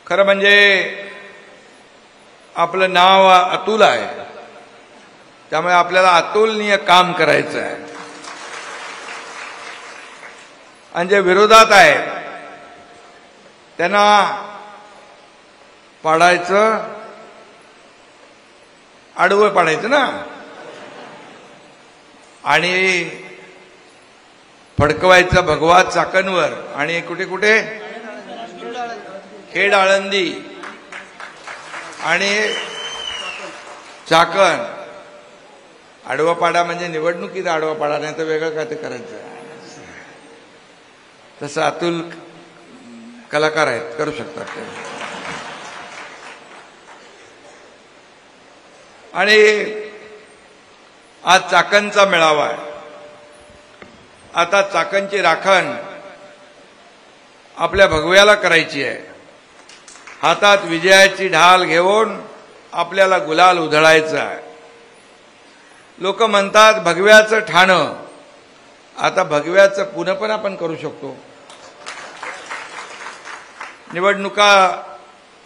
खरं म्हणजे आपलं नाव अतुल आहे, त्यामुळे आपल्याला अतुलनीय काम करायचं आहे. आणि जे विरोधात आहेत त्यांना पाडायचं, आडवं पाडायचं ना, आणि फडकवायचं भगवा चाकणवर. आणि कुठे कुठे खेड, आळंदी आणि चाकण. आडवा पाडा म्हणजे निवडणुकीत आडवा पाडा, नाही तर वेगळं काय ते करायचं. तसं अतुल कलाकार आहेत, करू शकतात ते. आणि आज चाकणचा मेळावा आहे. आता चाकणची राखण आपल्या भगव्याला करायची आहे. हातात विजयाची ढाल घेऊन आपल्याला गुलाल उधळायचं आहे. लोक म्हणतात भगव्याचं ठाणं, आता भगव्याचं पुणं पण आपण करू शकतो. निवडणुका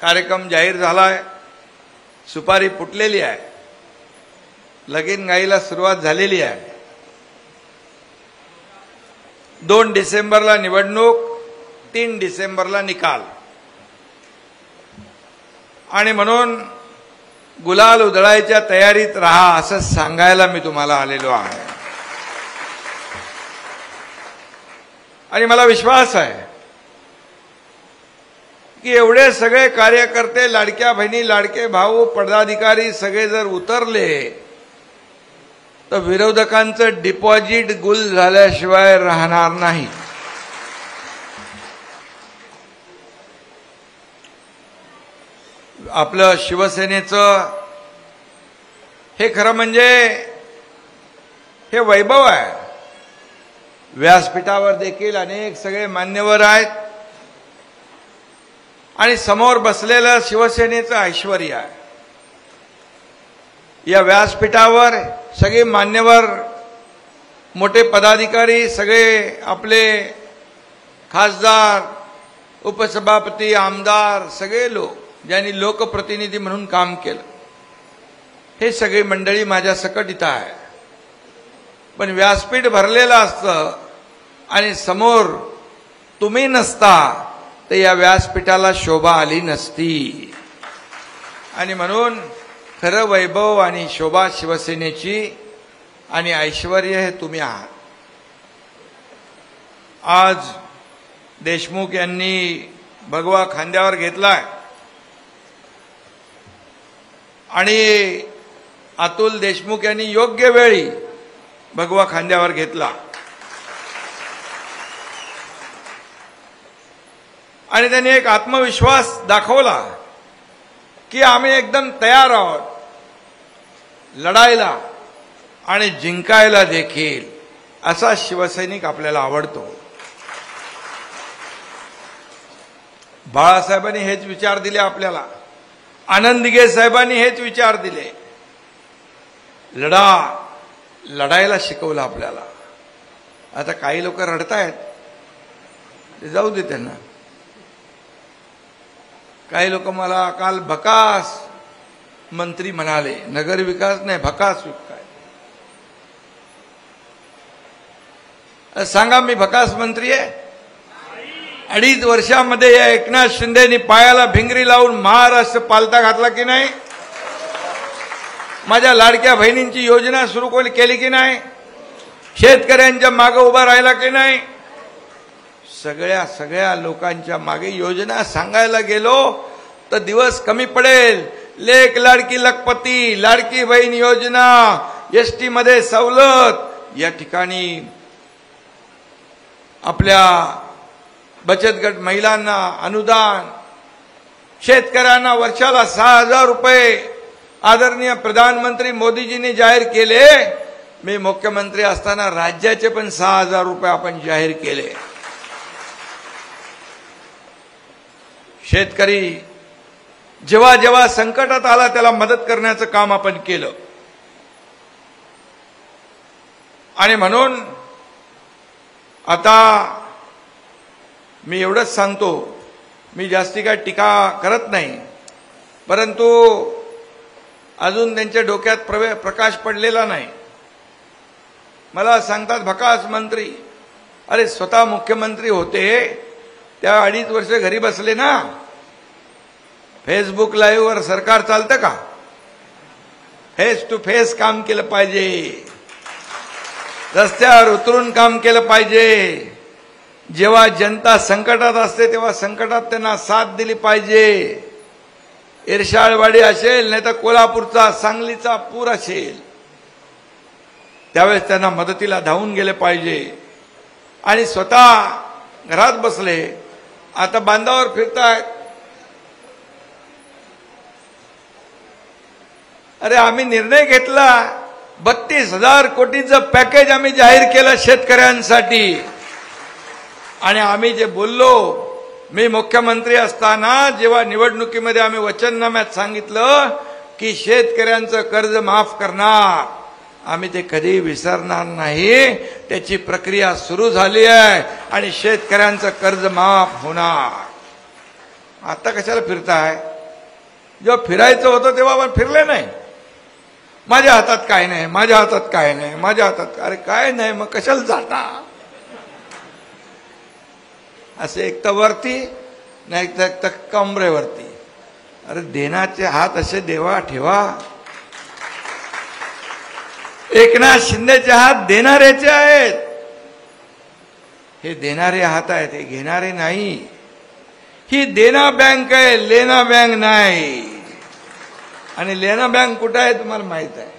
कार्यक्रम जाहीर झालाय, सुपारी फुटलेली आहे, लगीन गाईला सुरुवात झालेली आहे. 2 डिसेंबरला निवडणूक, 3 डिसेंबरला निकाल. आणि म्हणून गुलाल उधळायच्या तयारीत राहा असं सांगायला मी तुम्हाला आलेलो आहे. आणि मला विश्वास आहे की एवढे सगळे कार्यकर्ते, लाडक्या बहिणी, लाडके भाऊ, पदाधिकारी सगळे जर उतरले तर विरोधकांचं डिपॉझिट गुल झाल्याशिवाय राहणार नाही. आपलं शिवसेनेचं हे खरं म्हणजे हे वैभव आहे. व्यासपीठावर देखील अनेक सगळे मान्यवर आहेत आणि समोर बसलेलं शिवसेनेचं ऐश्वर्य आहे. या व्यासपीठावर सगळे मान्यवर, मोठे पदाधिकारी, सगळे आपले खासदार, उपसभापती, आमदार, सगळे लोक ज्यांनी लोकप्रतिनिधी म्हणून काम केलं, हे सगळी मंडळी माझ्या सकट इथं आहे. पण व्यासपीठ भरलेलं असतं आणि समोर तुम्ही नसता तर या व्यासपीठाला शोभा आली नसती. आणि म्हणून खरं वैभव आणि शोभा शिवसेनेची आणि ऐश्वर्य हे तुम्ही आहात. आज देशमुख यांनी भगवा खांद्यावर घेतलाय आणि अतुल देशमुख यांनी योग्य वेळी भगवा खांद्यावर घेतला. आणि त्यांनी एक आत्मविश्वास दाखवला की आम्ही एकदम तयार आहोत लढायला आणि जिंकायला देखील. असा शिवसैनिक आपल्याला आवडतो. बाळासाहेबांनी हेच विचार दिले आपल्याला, आनंद दिघे साहेबांनी हेच विचार दिले. लढायला शिकवलं आपल्याला. आता काही लोक रडतायत, ते जाऊ दे त्यांना. काही लोक मला काल भकास मंत्री म्हणाले, नगर विकास नाही भकास विकास. सांगा मी भकास मंत्री आहे? 2.5 वर्षामध्ये या एकनाथ शिंदेनी पायाला भिंगरी लावून महाराष्ट्र पालथा घातला की नाही? माझ्या लाडक्या बहिणींची योजना सुरू केली की नाही? शेतकऱ्यांच्या मागे उभा राहिला की नाही? सगळ्या लोकांच्या मागे योजना सांगायला गेलो तर दिवस कमी पडेल. लेक लाडकी लखपती, लाडकी बहीण योजना, एसटी मध्ये सवलत, या ठिकाणी आपल्या बचत गट महिलांना अनुदान, शेतकऱ्यांना वर्षाला 6,000 रुपये आदरणीय प्रधानमंत्री मोदीजींनी जाहीर केले. मी मुख्यमंत्री असताना राज्याचे पण 6,000 रुपये आपण जाहीर केले. शेतकरी जेव्हा जेव्हा संकटात आला त्याला मदत करण्याचं काम आपण केलं. आणि म्हणून आता मी एवढंच सांगतो मी जास्ती काय टीका करत नाही, परंतु अजून त्यांच्या डोक्यात प्रकाश पडलेला नाही. मला सांगतात भकास मंत्री, अरे स्वतः मुख्यमंत्री होते त्या 2.5 वर्ष घरी बसले ना. फेसबुक लाईव्ह वर सरकार चालतं का? फेस टू फेस काम केलं पाहिजे, रस्त्यावर उतरून काम केलं पाहिजे. जेव्हा जनता संकटात असते तेव्हा संकटात त्यांना साथ दिली पाहिजे. इरशाळवाडी असेल नाही तर कोल्हापूरचा सांगलीचा पूर असेल, त्यावेळेस त्यांना मदतीला धावून गेले पाहिजे. आणि स्वतः घरात बसले, आता बांधावर फिरतायत. अरे आम्ही निर्णय घेतला, 32,000 कोटीचं पॅकेज आम्ही जाहीर केलं शेतकऱ्यांसाठी. आणि आम्ही जे बोललो, मी मुख्यमंत्री असताना जेव्हा निवडणुकीमध्ये आम्ही वचननाम्यात सांगितलं की शेतकऱ्यांचं कर्ज माफ करणार, आम्ही ते कधी विसरणार नाही. त्याची प्रक्रिया सुरू झाली आहे आणि शेतकऱ्यांचं कर्ज माफ होणार. आता कशाला फिरताय? जेव्हा फिरायचं होतं तेव्हा आपण फिरले नाही. माझ्या हातात काय नाही, माझ्या हातात काय नाही, माझ्या हातात. अरे काय नाही मग कशाला जाता? असे एक तर वरती नाही तर कमरेवरती. अरे देण्याचे हात असे देवा ठेवा. एकनाथ शिंदेचे हात देणाऱ्याचे आहेत. हे देणारे हात आहेत, हे घेणारे नाही. ही देना बँक आहे, लेना बँक नाही. आणि लेना बँक कुठं आहे तुम्हाला माहित आहे,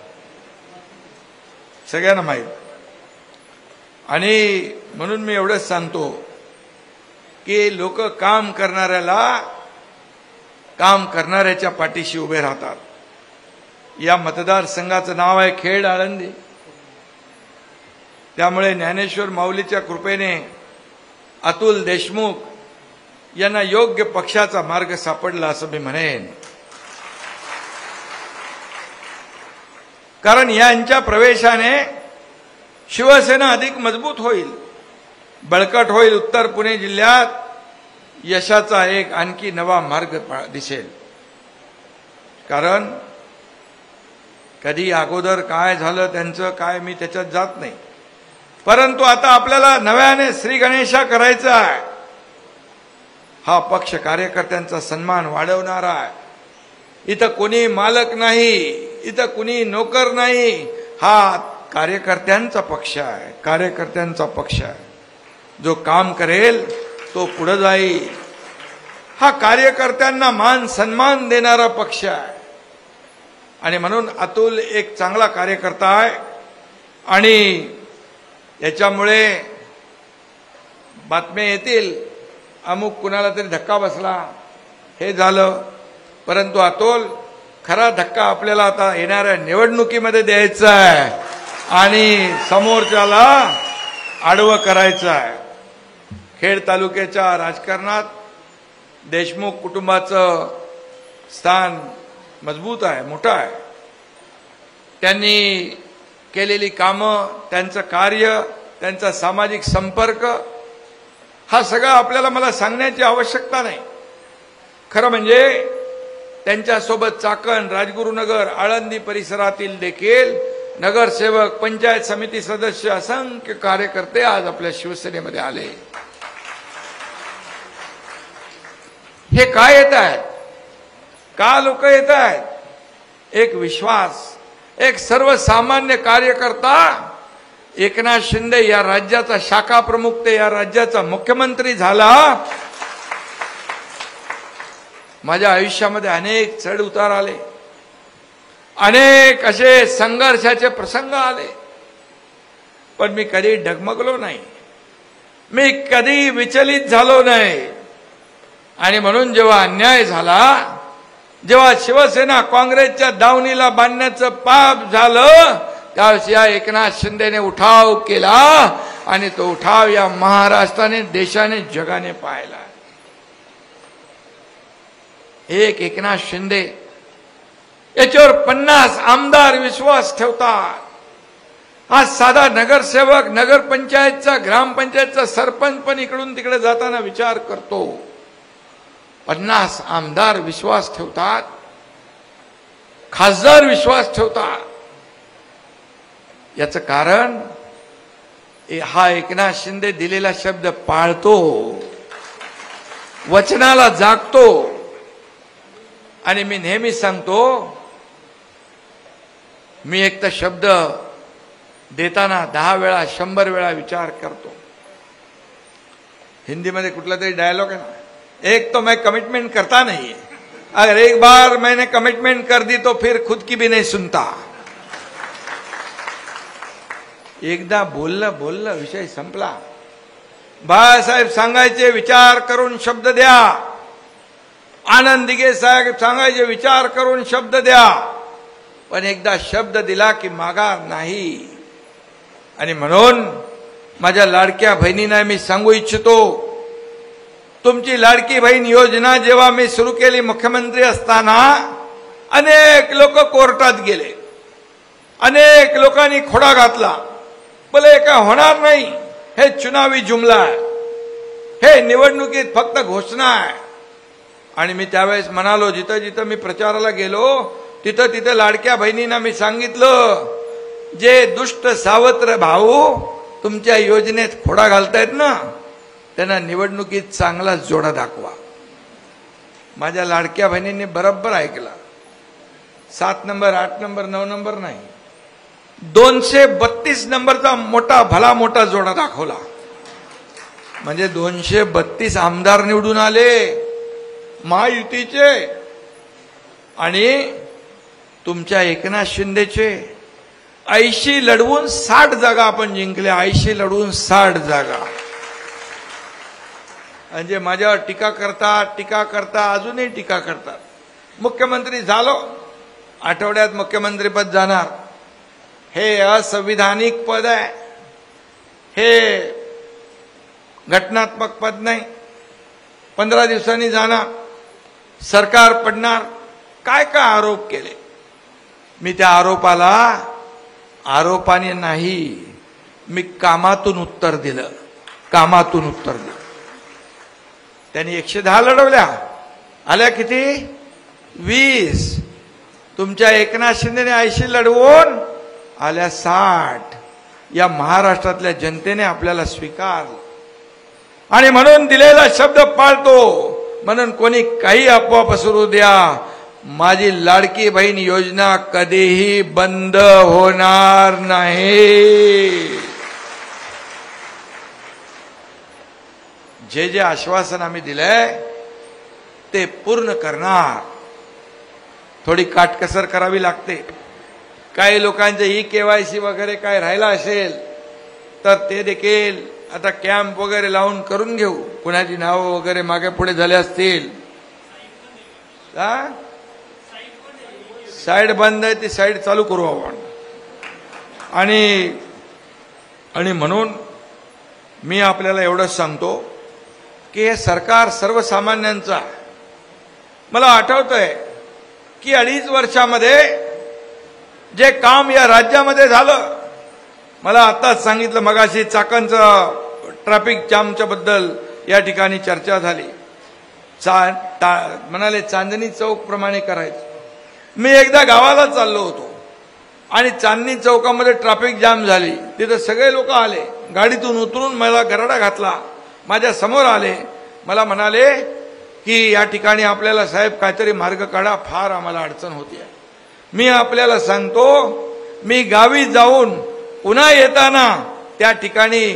सगळ्यांना माहित. आणि म्हणून मी एवढंच सांगतो की लोक काम करणाऱ्याच्या पाठीशी उभे राहतात. या मतदारसंघाचं नाव आहे खेड आळंदी. त्यामुळे ज्ञानेश्वर माऊलीच्या कृपेने अतुल देशमुख यांना योग्य पक्षाचा मार्ग सापडला असं मी म्हणेन. कारण यांच्या प्रवेशाने शिवसेना अधिक मजबूत होईल, बळकट होईल. उत्तर पुणे जिल्ह्यात यशाचा एक आणखी नवा मार्ग दिसेल. कारण कधी अगोदर काय झालं त्यांचं काय मी त्याच्यात जात नाही, परंतु आता आपल्याला नव्याने श्री गणेशा करायचा आहे. हा पक्ष कार्यकर्त्यांचा सन्मान वाढवणारा आहे. इथं कोणी मालक नाही, इथं कुणी नोकर नाही. हा कार्यकर्त्यांचा पक्ष आहे, कार्यकर्त्यांचा पक्ष आहे. जो काम करेल तो पुढे जाईल. हा कार्यकर्त्यांना मान सन्मान देणारा पक्ष आहे. आणि म्हणून अतुल एक चांगला कार्यकर्ता आहे. आणि याच्यामुळे बातम्या येतील अमुक कुणाला तरी धक्का बसला, हे झालं. परंतु अतुल खरा धक्का आपल्याला आता येणाऱ्या निवडणुकीमध्ये द्यायचा आहे आणि समोरच्याला आडवं करायचं आहे. खेड तालुक्याच्या राजकारणात देशमुख कुटुंबाचं स्थान मजबूत आहे, मोठं आहे. त्यांनी केलेली कामं, त्यांचं कार्य, त्यांचा सामाजिक संपर्क, हा सगळा आपल्याला मला सांगण्याची आवश्यकता नाही. खरं म्हणजे त्यांच्यासोबत चाकण, राजगुरुनगर, आळंदी परिसरातील देखील नगरसेवक, पंचायत समिती सदस्य, असंख्य कार्यकर्ते आज आपल्या शिवसेनेमध्ये आले. हे काय येत आहेत? का लोक येत आहेत? एक विश्वास, एक सर्वसामान्य कार्यकर्ता एकनाथ शिंदे या राज्याचा शाखा प्रमुख, ते या राज्याचा मुख्यमंत्री झाला. माझ्या आयुष्यामध्ये अनेक चढ उतार आले, अनेक असे संघर्षाचे प्रसंग आले, पण मी कधी डगमगलो नाही, मी कधी विचलित झालो नाही. आणि म्हणून जेव्हा अन्याय झाला, जेव्हा शिवसेना काँग्रेसच्या दावणीला बांधण्याचं पाप झालं, त्यावेळेस या एकनाथ शिंदेने उठाव केला. आणि तो उठाव या महाराष्ट्राने, देशाने, जगाने पाहिला. एक एकनाथ शिंदे याच्यावर 50 आमदार विश्वास ठेवतात. हा साधा नगरसेवक, नगरपंचायतचा, ग्रामपंचायतचा सरपंच पण इकडून तिकडे जाताना विचार करतो. 50 आमदार विश्वास ठेवतात, खासदार विश्वास ठेवतात. याचं कारण हा एकनाथ शिंदे दिलेला शब्द पाळतो, वचनाला जागतो. आणि मी नेहमी सांगतो, मी एक तर शब्द देताना 10 वेळा 100 वेळा विचार करतो. हिंदी में कुठला तरी डायलॉग है ना, एक तो मैं कमिटमेंट करता नहीं है, अगर एक बार मैंने कमिटमेंट कर दी तो फिर खुद की भी नहीं सुनता. एकदा बोललं विषय संपला. बाळासाहेब सांगायचे विचार करून शब्द द्या, आनंद दिघे साहेब सांगायचे विचार करून शब्द द्या, पण एकदा शब्द दिला की माघार नाही. आणि म्हणून माझ्या लाडक्या बहिणींना मी सांगू इच्छितो, तुमची लाडकी बहीण योजना जेव्हा मी सुरू केली मुख्यमंत्री असताना, अनेक लोक कोर्टात गेले, अनेक लोकांनी खोडा घातला. बोले काय होणार नाही, हे चुनावी जुमला आहे, हे निवडणुकीत फक्त घोषणा आहे. आणि मी त्यावेळेस म्हणालो, जिथं जिथं मी प्रचाराला गेलो तिथं तिथं लाडक्या बहिणींना मी सांगितलं, जे दुष्ट सावत्र भाऊ तुमच्या योजनेत खोडा घालतायत ना, त्यांना निवडणुकीत चांगला जोडा दाखवा. माझ्या लाडक्या बहिणींनी बरोबर ऐकला. 7 नंबर 8 नंबर 9 नंबर नाही, 232 नंबरचा मोठा भला मोठा जोडा दाखवला. म्हणजे 232 आमदार निवडून आले महायुतीचे, आणि तुमच्या एकनाथ शिंदेचे 80 लढवून 60 जागा आपण जिंकल्या. 80 लढवून 60 जागा. म्हणजे माझ्यावर टीका करता अजूनही टीका करतात. मुख्यमंत्री झालो, आठवड्यात मुख्यमंत्रीपद जाणार, हे असंविधानिक पद आहे, हे घटनात्मक पद नाही. 15 दिवसांनी जाणार, सरकार पडणार. काय काय आरोप केले. मी त्या आरोपाने नाही, मी कामातून उत्तर दिलं. त्यांनी 110 लढवल्या, आल्या किती 20. तुमच्या एकनाथ शिंदेने 80 लढवून आल्या 60. या महाराष्ट्रातल्या जनतेने आपल्याला स्वीकारलं, आणि म्हणून दिलेला शब्द पाळतो. म्हणून कोणी काही अफवा पसरू द्या, माझी लाडकी बहीण योजना कधीही बंद होणार नाही. जे आश्वासन आम्ही दिलंय ते पूर्ण करणार. थोडी काटकसर करावी लागते. काही लोकांचे ही केवायसी वगैरे काय राहिला असेल तर ते देखील आता कॅम्प वगैरे लावून करून घेऊ. कुणाची नावं वगैरे मागे पुढे झाले असतील, साईड बंद आहे, ती साईड चालू करू आपण. आणि म्हणून मी आपल्याला एवढंच सांगतो की हे सरकार सर्वसामान्यांचा. मला आठवतंय की 2.5 वर्षामध्ये जे काम या राज्यामध्ये झालं, मला आताच सांगितलं मगाशी, चाकणचं ट्रॅफिक जामच्या बद्दल या ठिकाणी चर्चा झाली. म्हणाले चांदणी चौक प्रमाणे करायचं. मी एकदा गावाला चाललो होतो आणि चांदणी चौकामध्ये ट्रॅफिक जाम झाली. तिथं सगळे लोक आले, गाडीतून उतरून मला गराडा घातला, माझ्या समोर आले, मला म्हणाले की या ठिकाणी आपल्याला साहेब काहीतरी मार्ग काढा, फार आम्हाला अडचण होती आहे. मी आपल्याला सांगतो, मी गावी जाऊन पुन्हा येताना त्या ठिकाणी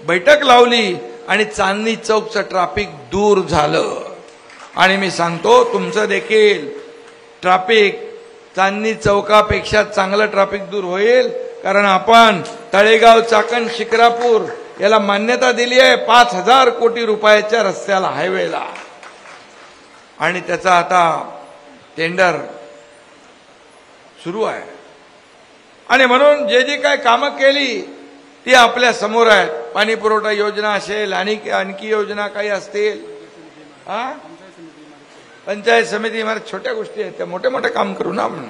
बैठक लावली आणि चांदणी चौकचं ट्रॅफिक दूर झालं. आणि मी सांगतो तुमचं देखील ट्रॅफिक चांदणी चौकापेक्षा चांगलं ट्रॅफिक दूर होईल, कारण आपण तळेगाव चाकण शिक्रापूर याला मान्यता दिली आहे 5,000 कोटी रुपयाच्या रस्त्याला, हायवेला. आणि त्याचा आता टेंडर सुरू आहे. आणि म्हणून जे काय कामं केली ती आपल्या समोर आहेत. पाणी पुरवठा योजना असेल, आणखी योजना काही असतील, पंचायत समिती इमारत, छोट्या गोष्टी आहेत त्या, मोठे मोठे काम करू ना आपण.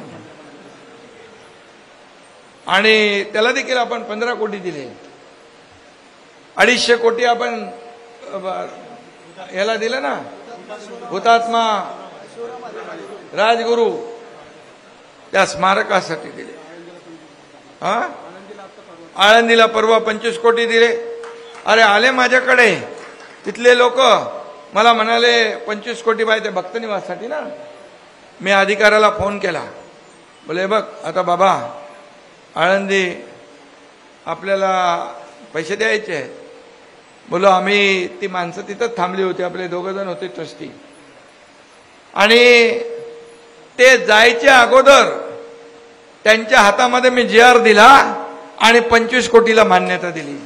आणि त्याला देखील आपण 15 कोटी दिले. 250 कोटी आपण याला दिलं ना, हुतात्मा राजगुरू त्या स्मारकासाठी दिले. आळंदीला परवा 25 कोटी दिले. अरे आले माझ्याकडे तिथले लोक, मला म्हणाले 25 कोटी पाहिजे भक्त निवाससाठी ना. मी अधिकाऱ्याला फोन केला, बोले बघ आता बाबा आळंदी आपल्याला पैसे द्यायचे आहेत. बोलो आम्ही ती माणसं तिथंच थांबली होती, आपले 2 जण होते ट्रस्टी, आणि ते जायच्या अगोदर त्यांच्या हातामध्ये मी GR दिला आणि 25 कोटीला मान्यता दिली.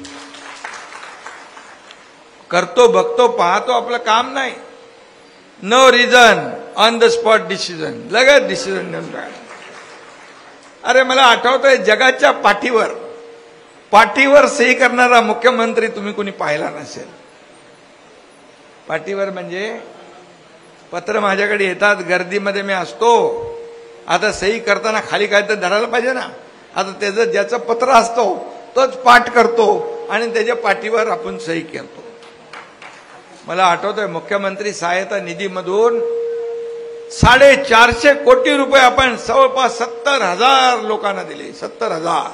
करतो बघतो पाहतो आपलं काम नाही. No reason, on the spot decision, लगेच डिसिजन घेऊन टाकला. अरे मला आठवतंय जगाच्या पाठीवर सही करणारा मुख्यमंत्री तुम्ही कोणी पाहिला नसेल. पाठीवर म्हणजे पत्र माझ्याकडे येतात, गर्दीमध्ये मी असतो. आता सही करताना खाली काय तर धरायला पाहिजे ना. आता त्याचं ज्याचं पत्र असतो तोच पाठ करतो आणि त्याच्या पाठीवर आपण सही करतो. मला आठवतंय मुख्यमंत्री सहायता निधीमधून 450 कोटी रुपये आपण जवळपास 70,000 लोकांना दिले. 70,000,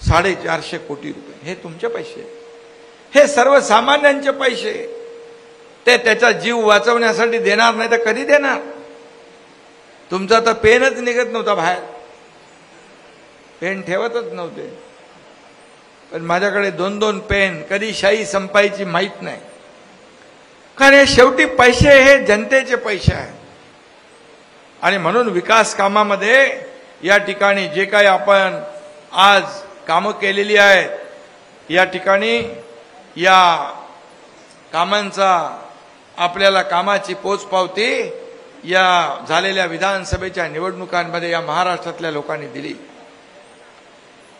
450 कोटी रुपये हे तुमचे पैसे, हे सर्वसामान्यांचे पैसे. ते त्याचा जीव वाचवण्यासाठी देणार नाही तर कधी देणार. तुमचा तर पेनच निघत नव्हता बाहेर, पेन ठेवतच नव्हते. पण माझ्याकडे 2-2 पेन, कधी शाई संपायची माहीत नाही. कारण हे शेवटी पैसे हे जनतेचे पैसे आहेत. आणि म्हणून विकास कामामध्ये या ठिकाणी जे काही आपण आज कामं केलेली आहेत, या ठिकाणी या कामांचा आपल्याला कामाची पोचपावती या झालेल्या विधानसभेच्या निवडणुकांमध्ये या महाराष्ट्रातल्या लोकांनी दिली.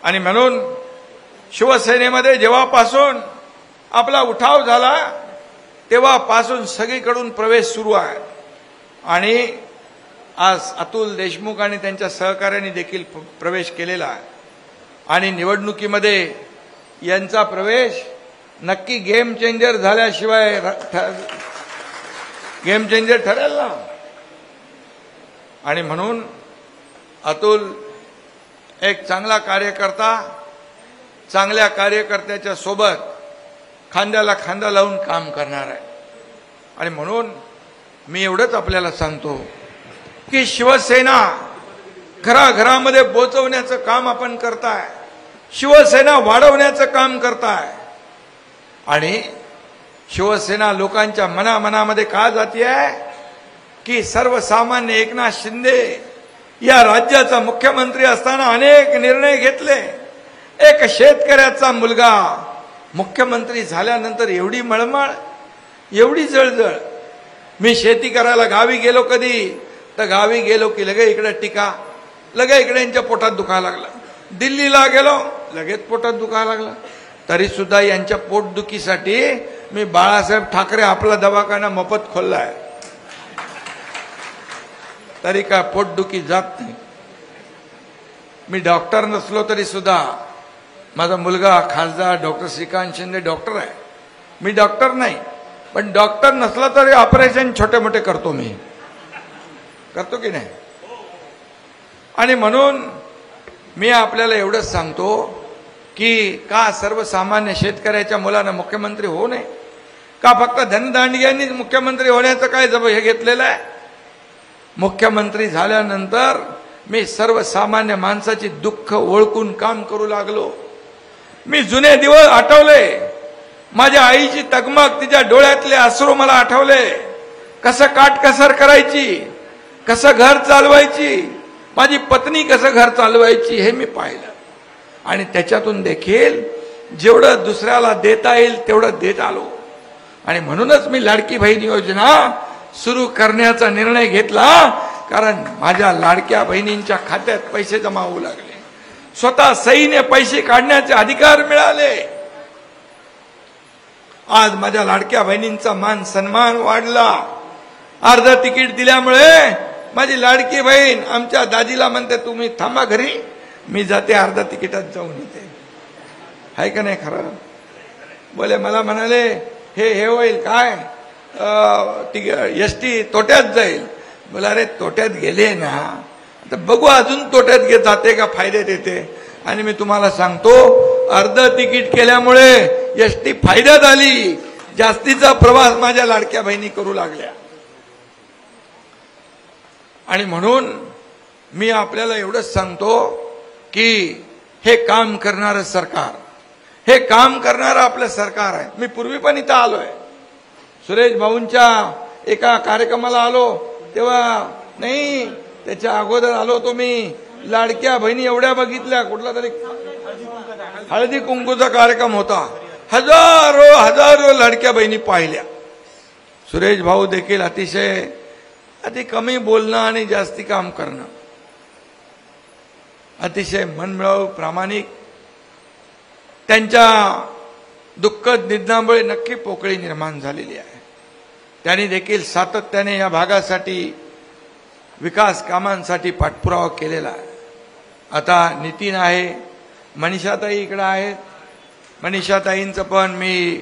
आणि म्हणून शिवसेनेमध्ये जेव्हापासून आपला उठाव झाला तेव्हापासून सगळीकडून प्रवेश सुरू आहे. आणि आज अतुल देशमुख आणि त्यांच्या सहकार्याने देखील प्रवेश केलेला आहे. आणि निवडणुकीमध्ये यांचा प्रवेश नक्की गेम चेंजर झाल्याशिवाय गेम चेंजर ठरेल ना. आणि म्हणून अतुल एक चांगला कार्यकर्ता, चांगल्या कार्यकर्त्याच्या सोबत खांद्याला खांदा लावून काम करणार आहे. आणि म्हणून मी एवढंच आपल्याला सांगतो की शिवसेना घराघरामध्ये पोहोचवण्याचं काम आपण करताय, शिवसेना वाढवण्याचं काम करताय. आणि शिवसेना लोकांच्या मनामध्ये का जाती आहे की सर्वसामान्य एकनाथ शिंदे या राज्याचा मुख्यमंत्री असताना अनेक निर्णय घेतले. एक शेतकऱ्याचा मुलगा मुख्यमंत्री झाल्यानंतर एवढी मळमळ, एवढी जळजळ. मी शेती करायला गावी गेलो कधी तर गावी गेलो की लगे इकडे टीका, लगे इकडे यांच्या पोटात दुखायला लागला. दिल्लीला गेलो लगेच पोटात दुखायला लागला. तरी सुद्धा यांच्या पोटदुखीसाठी मी बाळासाहेब ठाकरे आपला दवाखाना मोफत खोललाय. तरी का पोटदुखी जात नाही. मी डॉक्टर नसलो तरी सुद्धा माझा मुलगा खासदार डॉक्टर श्रीकांत शिंदे डॉक्टर आहे. मी डॉक्टर नाही, पण डॉक्टर नसला तरी ऑपरेशन छोटे मोठे करतो. मी करतो की नाही. आणि म्हणून मी आपल्याला एवढंच सांगतो की का सर्वसामान्य शेतकऱ्याच्या मुलांना मुख्यमंत्री होऊ नये, का फक्त धनदांडग्यांनी मुख्यमंत्री होण्याचं काय हे घेतलेलं आहे. मुख्यमंत्री झाल्यानंतर मी सर्वसामान्य माणसाची दुःख ओळखून काम करू लागलो. मी जुने दिवस आठवले, माझ्या आईची तगमग, तिच्या डोळ्यातले अश्रू मला आठवले. कसं काटकसर करायची, कसं घर चालवायची, माझी पत्नी कसं घर चालवायची हे मी पाहिलं. आणि त्याच्यातून देखील जेवढं दुसऱ्याला देता येईल तेवढं देत आलो. आणि म्हणूनच मी लाडकी बहीण योजना सुरू करण्याचा निर्णय घेतला. कारण माझ्या लाडक्या बहिणींच्या खात्यात पैसे जमा होऊ लागले. स्वतः सहीने पैसे काढण्याचे अधिकार मिळाले. आज माझ्या लाडक्या बहिणींचा मान सन्मान वाढला. अर्ध तिकीट दिल्यामुळे माझी लाडकी बहीण आमच्या दाजीला म्हणते तुम्ही थांबा घरी, मी जाते अर्ध तिकिटात जाऊन येते. आहे का नाही खरं. बोले मला म्हणाले हे होईल काय, एसटी तोट्यात जाईल. बोला अरे तोट्यात गेले ना तर बघू अजून तोट्यात जाते का फायद्यात येते. आणि मी तुम्हाला सांगतो अर्ध तिकीट केल्यामुळे एसटी फायद्यात आली. जास्तीचा प्रवास माझ्या लाडक्या बहिणी करू लागल्या. आणि म्हणून मी आपल्याला एवढंच सांगतो की हे काम करणारं सरकार, हे काम करणारं आपलं सरकार आहे. मी पूर्वी पण इथं आलोय. सुरेश भाऊंच्या एका कार्यक्रमाला आलो तेव्हा नाही, त्याच्या अगोदर आलो तो मी. लाडक्या बहिणी एवढ्या बघितल्या. कुठला तरी हळदी कुंकूचा कार्यक्रम होता. हजारो हजारो लाडक्या बहिणी पाहिल्या. सुरेश भाऊ देखील अतिशय अति कमी बोलणं आणि जास्ती काम करणं, अतिशय मनमिळावू प्रामाणिक. त्यांच्या दुःखद निधनामुळे नक्की पोकळी निर्माण झालेली आहे. त्यांनी देखील सातत्याने या भागासाठी विकास कामांसाठी पाठपुरावा केलेला आहे. आता नितीन आहे, मनीषाताई इकडे आहेत. मनीषाताईंचं पण मी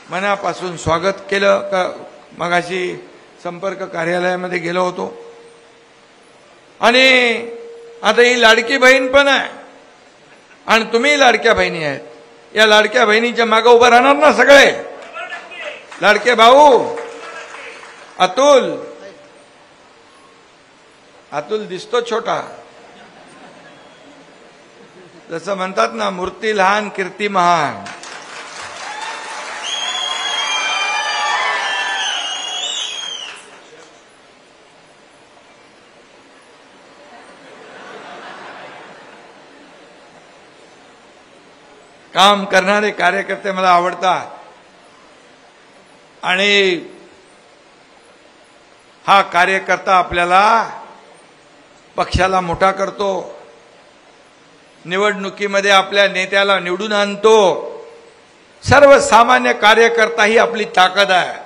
मनापासून स्वागत केलं. मगाशी संपर्क कार्यालयामध्ये गेलो होतो. आणि आता ही लाडकी बहीण पण आहे आणि तुम्ही लाडक्या बहिणी आहेत. या लाडक्या बहिणीच्या मागे उभं राहणार ना सगळे. लाडके भाऊ अतुल दिसतो छोटा, जसं म्हणतात ना मूर्ती लहान कीर्ती महान. काम करणारे कार्यकर्ते मला आवडतात. आणि हा कार्यकर्ता आपल्याला पक्षाला मोठा करतो. निवडणुकीमध्ये आपल्या नेत्याला निवडून आणतो. सर्वसामान्य कार्यकर्ता ही आपली ताकद आहे.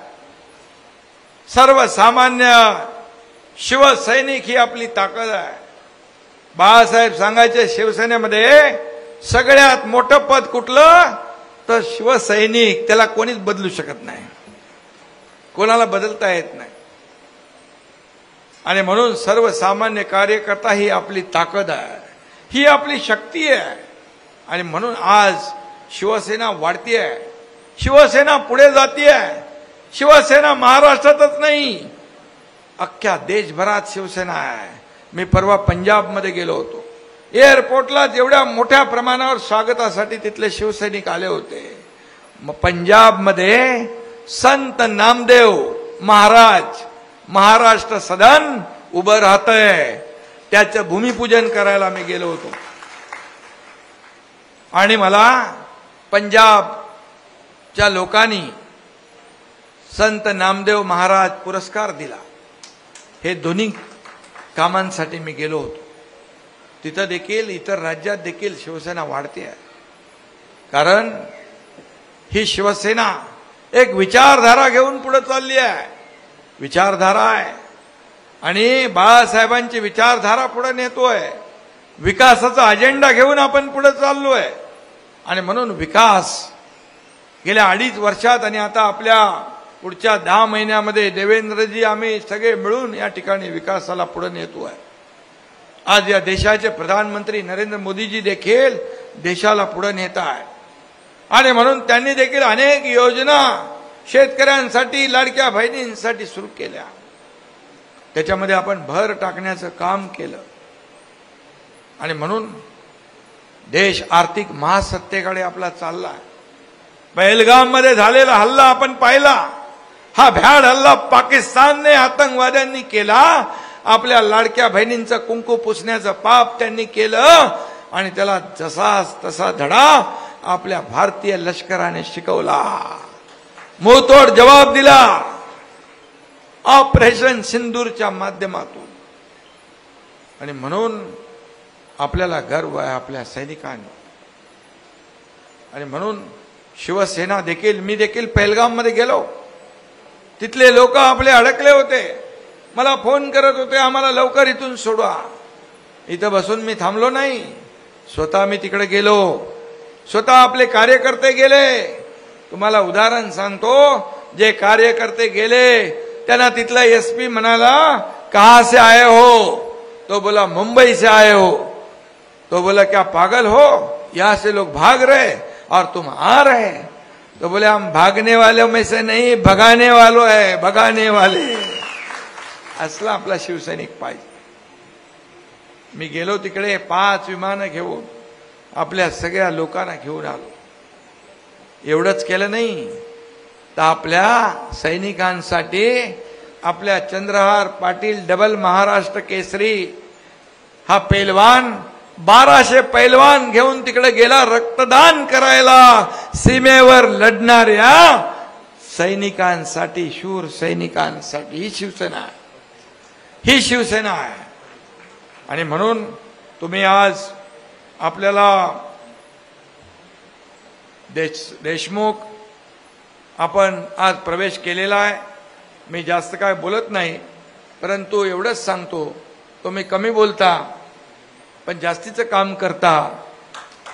सर्वसामान्य शिवसैनिक ही आपली ताकद आहे. बाळासाहेब सांगायचे शिवसेनेमध्ये सगळ्यात मोठं पद कुठलं तर शिवसैनिक. त्याला कोणीच बदलू शकत नाही, कोणाला बदलता येत नाही. आणि म्हणून सर्वसामान्य कार्यकर्ता ही आपली ताकद आहे, ही आपली शक्ती आहे. आणि म्हणून आज शिवसेना वाढतीये, शिवसेना पुढे जातीये. शिवसेना महाराष्ट्रातच नाही, अख्ख्या देशभरात शिवसेना आहे. मी परवा पंजाबमध्ये गेलो होतो. एअरपोर्टला एवढ्या मोठ्या प्रमाणावर स्वागतासाठी तिथले शिवसैनिक आले होते. मग पंजाबमध्ये संत नामदेव महाराज महाराष्ट्र सदन उभं राहतंय, त्याचं भूमिपूजन करायला मी गेलो होतो. आणि मला पंजाबच्या लोकांनी संत नामदेव महाराज पुरस्कार दिला. हे दोन्ही कामांसाठी मी गेलो होतो. तिथं देखील इतर राज्यात देखील शिवसेना वाढते आहे. कारण ही शिवसेना एक विचारधारा घेऊन पुढे चालली आहे. विचारधारा आहे आणि बाळासाहेबांची विचारधारा पुढे नेतोय. विकासाचा अजेंडा घेऊन आपण पुढे चाललोय. आणि म्हणून विकास गेल्या 2.5 वर्षात आणि आता आपल्या पुढच्या 10 महिन्यामध्ये देवेंद्रजी आम्ही सगळे मिळून या ठिकाणी विकासाला पुढे नेतोय. आज या देशाचे प्रधानमंत्री नरेंद्र मोदीजी देखील देशाला पुढे नेत आहेत. आणि म्हणून त्यांनी देखील अनेक योजना शेतकऱ्यांसाठी लाडक्या बहिणींसाठी सुरू केल्या. त्याच्यामध्ये आपण भर टाकण्याचं काम केलं. आणि म्हणून देश आर्थिक महासत्तेकडे आपला चालला. पहलगाममध्ये झालेला हल्ला आपण पाहिला. हा भ्याड हल्ला पाकिस्तानने आतंकवाद्यांनी केला. आपल्या लाडक्या बहिणींचं कुंकू पुसण्याचं पाप त्यांनी केलं आणि त्याला जसाच तसा धडा आपल्या भारतीय लष्कराने शिकवला. मुंहतोड जवाब दिला ऑपरेशन सिंदूरच्या माध्यमातून. आणि म्हणून आपल्याला गर्व आहे आपल्या सैनिकांनी. आणि म्हणून शिवसेना देखील, मी देखील पहलगाममध्ये गेलो. तिथले लोक आपले अडकले होते, मला फोन करत होते आम्हाला लवकर इथून सोडवा. इथं बसून मी थांबलो नाही. स्वतः मी तिकडे गेलो. स्वतः आपले कार्यकर्ते गेले. तुम्हाला उदाहरण सांगतो, जे कार्यकर्ते गेले त्यांना तिथला एसपी म्हणाला, कहां से आए हो? तो बोला मुंबई से आए हो। तो बोला क्या पागल हो, यहां से लोग भाग रहे और तुम आ रहे? तो बोले हम भागने वालों में से नहीं, भगाने वालों है, भगाने वाले। असला आपला शिवसैनिक पाहिजे। मी गेलो तिकडे 5 विमानं घेऊन आपल्या सगळ्या लोकांना घेऊन आलो। एवढंच केलं नाही तर आपल्या सैनिकांसाठी आपल्या चंद्रहार पाटील डबल महाराष्ट्र केसरी हा पैलवान 1200 पैलवान घेऊन तिकडे गेला रक्तदान करायला। सीमेवर लढणाऱ्या सैनिकांसाठी, शूर सैनिकांसाठी ही शिवसेना आहे, ही शिवसेना आहे। आणि म्हणून तुम्ही आज आपल्याला देशमुख आपण आज प्रवेश केलेला आहे। मी जास्त काय बोलत नाही, परंतु एवढंच सांगतो, तुम्ही कमी बोलता पण जास्तीचं काम करता,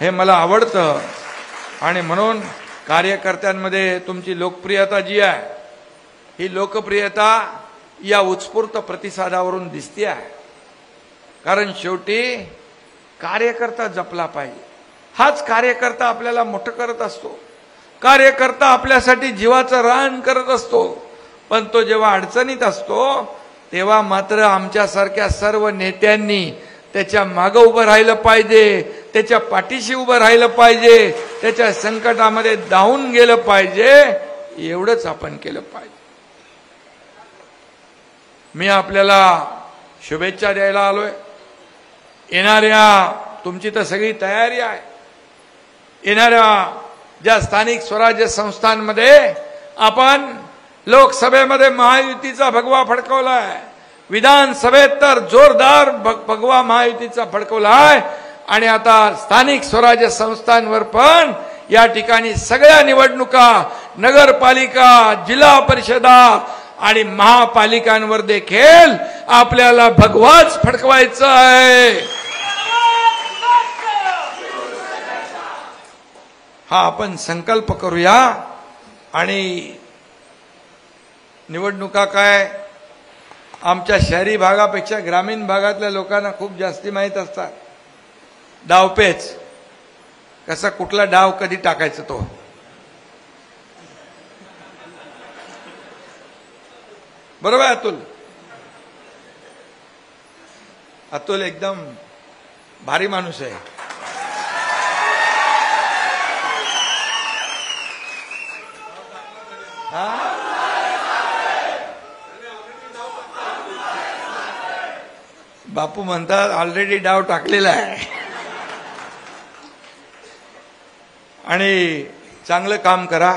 हे मला आवडतं। आणि म्हणून कार्यकर्त्यांमध्ये तुमची लोकप्रियता जी आहे, ही लोकप्रियता या उत्स्फूर्त प्रतिसादावरून दिसते आहे। कारण शेवटी कार्यकर्ता जपला पाहिजे। हाच कार्यकर्ता आपल्याला मोठं करत असतो। कार्यकर्ता आपल्यासाठी जीवाचं रान करत असतो, पण तो जेव्हा अडचणीत असतो तेव्हा मात्र आमच्यासारख्या सर्व नेत्यांनी त्याच्या मागे उभं राहिलं पाहिजे, त्याच्या पाठीशी उभं राहिलं पाहिजे, त्याच्या संकटामध्ये धावून गेलं पाहिजे। एवढंच आपण केलं पाहिजे। मी आपल्याला शुभेच्छा द्यायला आलोय। येणाऱ्या तुमची तर सगळी तयारी आहे। येणाऱ्या ज्या स्थानिक स्वराज्य संस्थांमध्ये आपण लोकसभेमध्ये महायुतीचा भगवा फडकवलाय, विधानसभेत तर जोरदार भगवा महायुतीचा फडकवलाय, आणि आता स्थानिक स्वराज्य संस्थांवर पण या ठिकाणी सगळ्या निवडणुका, नगरपालिका, जिल्हा परिषदा आणि महापालिकांवर देखील आपल्याला भगवाच फडकवायचा आहे। हा आपण संकल्प करूया। आणि निवडणुका काय आमच्या शहरी भागापेक्षा ग्रामीण भागातल्या लोकांना खूप जास्ती माहीत असतात। डावपेच कसा, कुठला डाव कधी टाकायचा तो। बरोबर आहे अतुल? अतुल एकदम भारी माणूस आहे। बापू म्हणतात ऑलरेडी डाव टाकलेला आहे। आणि चांगलं काम करा।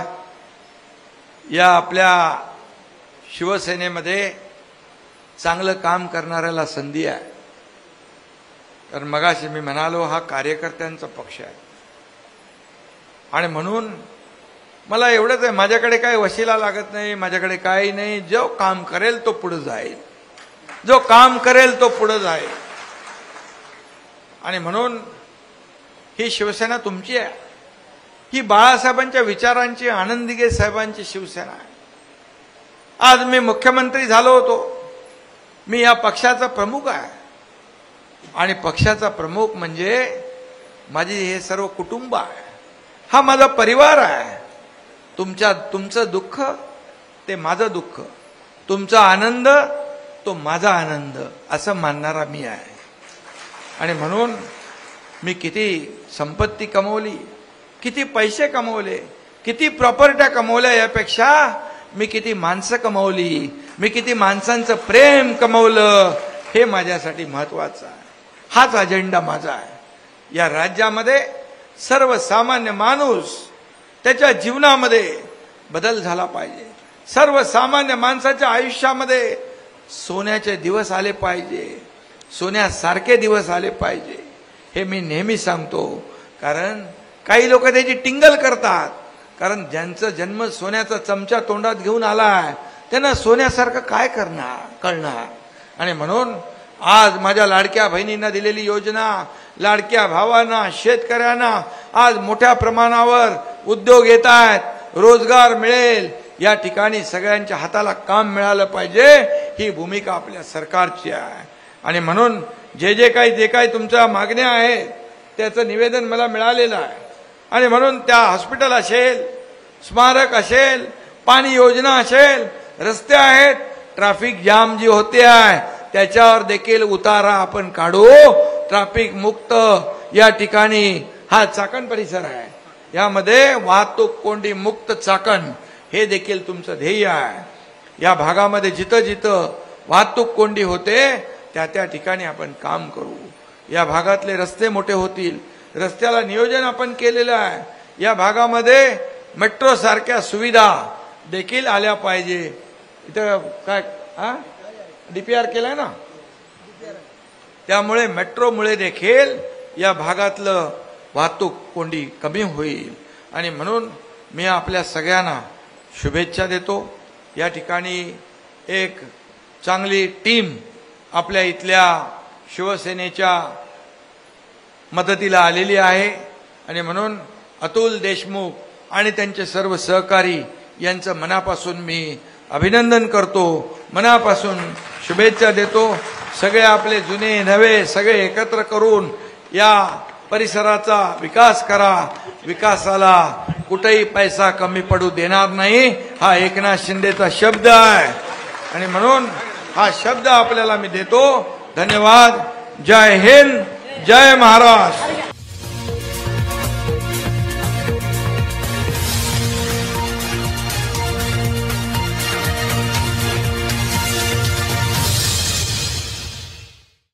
या आपल्या शिवसेनेमध्ये चांगलं काम करणाऱ्याला संधी आहे। तर मगाशी मी म्हणालो हा कार्यकर्त्यांचा पक्ष आहे, आणि म्हणून मला एवढंच आहे, माझ्याकडे काही वशिला लागत नाही, माझ्याकडे काही नाही। जो काम करेल तो पुढे जाईल, जो काम करेल तो पुढे जाईल। आणि म्हणून ही शिवसेना तुमची आहे, ही बाळासाहेबांच्या विचारांची, आनंद दिघे साहेबांची शिवसेना आहे। आज मी मुख्यमंत्री झालो होतो, मी या पक्षाचा प्रमुख आहे, आणि पक्षाचा प्रमुख म्हणजे माझे हे सर्व कुटुंब आहे, हा माझा परिवार आहे। तुमचं दुःख ते माझं दुःख, तुमचा आनंद तो माझा आनंद, असं मानणारा मी आहे। आणि म्हणून मी किती संपत्ती कमवली, किती पैसे कमवले, किती प्रॉपर्ट्या कमवल्या, यापेक्षा मी किती माणसं कमवली, मी किती माणसांचं प्रेम कमवलं, हे माझ्यासाठी महत्वाचं आहे। हाच अजेंडा माझा आहे। या राज्यामध्ये सर्वसामान्य माणूस त्याच्या जीवनामध्ये बदल झाला पाहिजे। सर्वसामान्य माणसाच्या आयुष्यामध्ये सोन्याचे दिवस आले पाहिजे, सोन्यासारखे दिवस आले पाहिजे, हे मी नेहमी सांगतो। कारण काही लोक त्याची टिंगल करतात, कारण ज्यांचा जन्म सोन्याचा चमचा तोंडात घेऊन आलाय त्यांना सोन्यासारखं काय कळणार। आणि म्हणून आज माझ्या लाडक्या बहिणींना दिलेली योजना, लाडक्या भावांना, शेतकऱ्यांना आज मोठ्या प्रमाणावर उद्योग येत आहेत, रोजगार मिळेल या ठिकाणी सगळ्यांच्या हाताला काम मिळालं पाहिजे, ही भूमिका आपल्या सरकारची आहे. आणि म्हणून जे काही तुमच्या मागण्या आहेत त्याचं निवेदन मला मिळालेलं आहे. आणि म्हणून त्या हॉस्पिटल असेल, स्मारक असेल, पाणी योजना असेल, रस्ते आहेत, ट्रॅफिक जाम जी होते आहे त्याच्यावर देखील उतारा आपण काढू. ट्रॅफिक मुक्त या ठिकाणी हा चाकण परिसर आहे, यामध्ये वाहतूक कोंडी मुक्त चाकण हे देखील तुमचं ध्येय आहे. या भागामध्ये जिथं जिथं वाहतूक कोंडी होते त्या ठिकाणी आपण काम करू. या भागातले रस्ते मोठे होतील, रस्त्याला नियोजन आपण केलेलं आहे. या भागामध्ये मेट्रो सारख्या सुविधा देखील आल्या पाहिजे. इथं काय डीपीआर केलाय ना, त्यामुळे मेट्रोमुळे देखील या भागातलं वाहतूक कोंडी कमी होईल. आणि म्हणून मी आपल्या सगळ्यांना शुभेच्छा देतो. या ठिकाणी एक चांगली टीम आपल्या इथल्या शिवसेनेच्या मदतीला आलेली आहे. आणि म्हणून अतुल देशमुख आणि त्यांचे सर्व सहकारी यांचं मनापासून मी अभिनंदन करतो, मनापासून शुभेच्छा देतो. सगळे आपले जुने नवे सगळे एकत्र करून या परिसराचा विकास करा. विकासाला कुठेही पैसा कमी पडू देणार नाही, हा एकनाथ शिंदेचा शब्द आहे. आणि म्हणून हा शब्द आपल्याला मी देतो. धन्यवाद. जय हिंद, जय महाराष्ट्र.